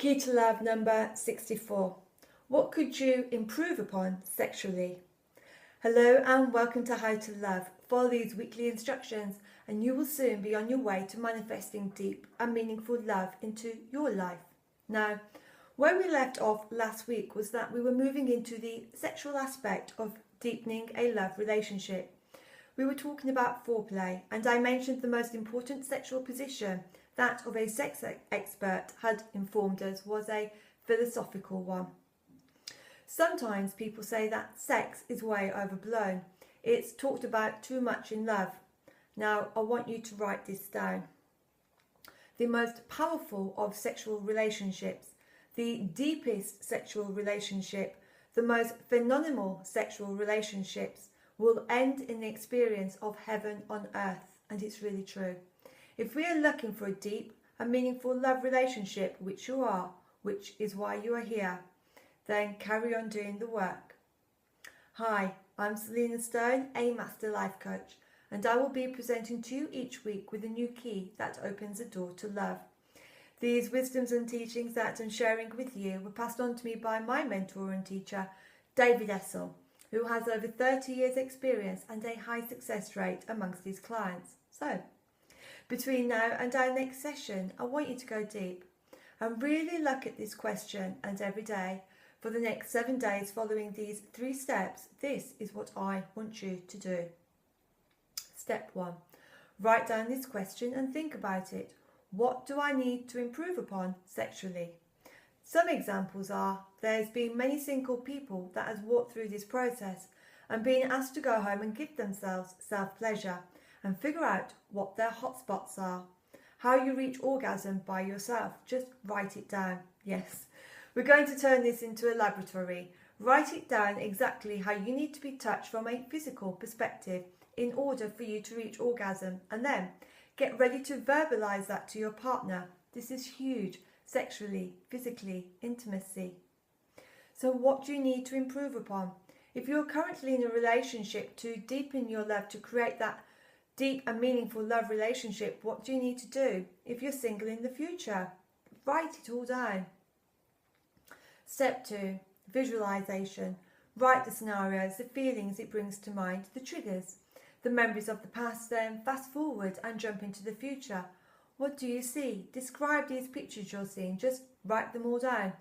Key to Love number 64. What could you improve upon sexually? Hello and welcome to How to Love. Follow these weekly instructions and you will soon be on your way to manifesting deep and meaningful love into your life. Now, where we left off last week was that we were moving into the sexual aspect of deepening a love relationship. We were talking about foreplay, and I mentioned the most important sexual position, that of a sex expert, had informed us was a philosophical one. Sometimes people say that sex is way overblown. It's talked about too much in love. Now, I want you to write this down. The most powerful of sexual relationships, the deepest sexual relationship, the most phenomenal sexual relationships will end in the experience of heaven on earth, and it's really true. If we are looking for a deep and meaningful love relationship, which you are, which is why you are here, then carry on doing the work. Hi, I'm Selina Stone, a Master Life Coach, and I will be presenting to you each week with a new key that opens a door to love. These wisdoms and teachings that I'm sharing with you were passed on to me by my mentor and teacher, David Essel, who has over 30 years experience and a high success rate amongst his clients. So, between now and our next session, I want you to go deep and really look at this question, and every day for the next 7 days following these 3 steps, this is what I want you to do. Step 1. Write down this question and think about it. What do I need to improve upon sexually? Some examples are, there's been many single people that has walked through this process and been asked to go home and give themselves self-pleasure and figure out what their hotspots are. How you reach orgasm by yourself, just write it down. Yes, we're going to turn this into a laboratory. Write it down exactly how you need to be touched from a physical perspective in order for you to reach orgasm, and then get ready to verbalize that to your partner. This is huge. Sexually, physically, intimacy. So what do you need to improve upon? If you're currently in a relationship, to deepen your love, to create that deep and meaningful love relationship, what do you need to do? If you're single in the future, write it all down. Step 2, visualization. Write the scenarios, the feelings it brings to mind, the triggers, the memories of the past, then fast forward and jump into the future. What do you see? Describe these pictures you're seeing. Just write them all down.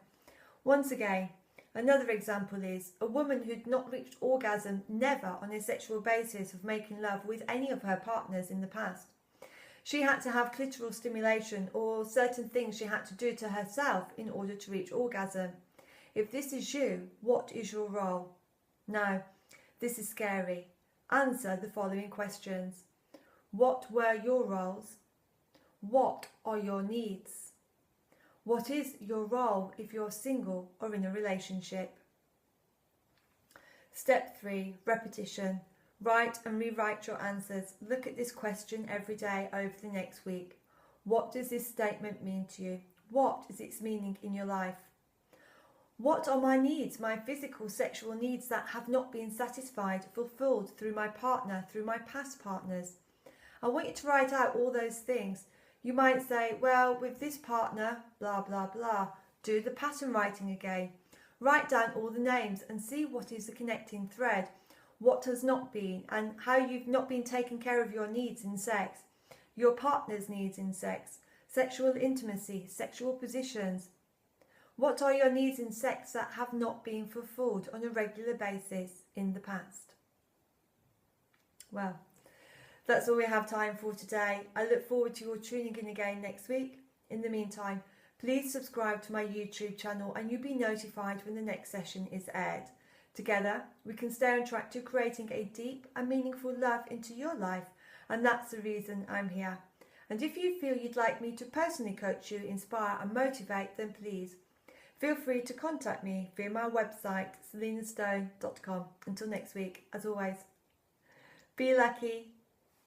Once again, another example is a woman who'd not reached orgasm never on a sexual basis of making love with any of her partners in the past. She had to have clitoral stimulation or certain things she had to do to herself in order to reach orgasm. If this is you, what is your role? Now, this is scary. Answer the following questions. What were your roles? What are your needs? What is your role if you're single or in a relationship? Step 3, repetition. Write and rewrite your answers. Look at this question every day over the next week. What does this statement mean to you? What is its meaning in your life? What are my needs, my physical, sexual needs that have not been satisfied, fulfilled through my partner, through my past partners? I want you to write out all those things. You might say, well, with this partner, blah, blah, blah. Do the pattern writing again. Write down all the names and see what is the connecting thread, what has not been, and how you've not been taking care of your needs in sex, your partner's needs in sex, sexual intimacy, sexual positions. What are your needs in sex that have not been fulfilled on a regular basis in the past? Well, that's all we have time for today. I look forward to your tuning in again next week. In the meantime, please subscribe to my YouTube channel and you'll be notified when the next session is aired. Together, we can stay on track to creating a deep and meaningful love into your life, and that's the reason I'm here. And if you feel you'd like me to personally coach you, inspire and motivate, then please feel free to contact me via my website, selinastone.com. Until next week, as always, be lucky.